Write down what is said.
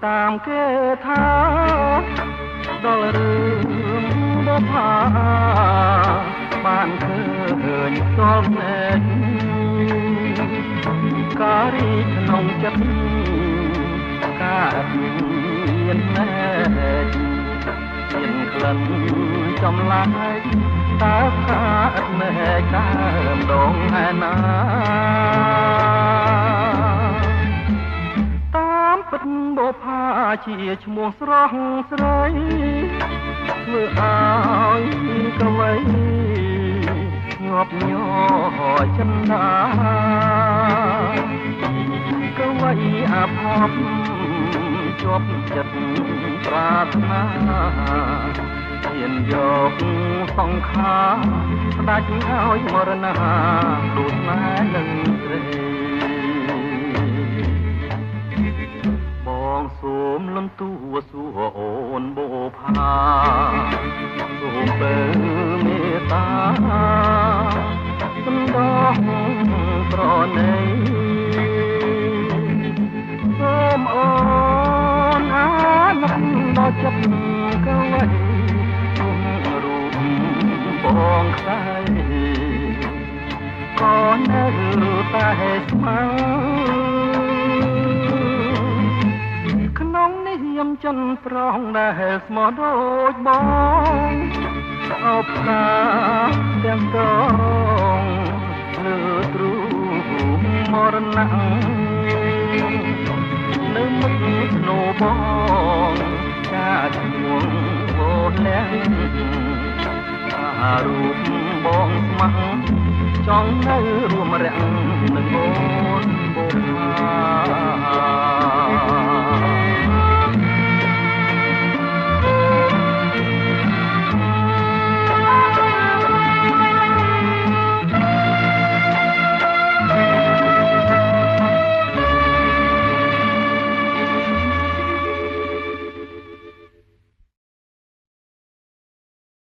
តាមគេថាដល់រឿងបុប្ផាបានឃើញស្គាល់ណែនការីក្នុងចិត្តកើតមានណែនមានក្លិនចំឡាយតើខាអត់ណែកដើមដងឯណាតាមពិតបុប្ផាជាឈ្មោះស្រស់ស្រីធ្វើឲ្យកវីញាប់ញ័រចិនដាកវីអាភ័ព្វជាប់ចិត្តប្រាថ្នាហ៊ានយកសង្ខារស្ដេចឲ្យមរណាដូចណែនឹងស្រីបងសូមលំទួសួរអូនបុប្ផាសូមបើមេត្តាសំដងប្រណីសូមអូនអាណិតដល់ចិត្តកវីរូបបងខ្សែក៏នៅតែស្មើក្នុងនេះខ្ញុំចិនប្រងដែលស្មោះដូចបងអបកាទាំងកងលើទ្រូងមរណៈនៅមុខស្នូបងចាឈ្មោះអូនលែងអារូបបងស្មោះចង់នៅរួមរាំង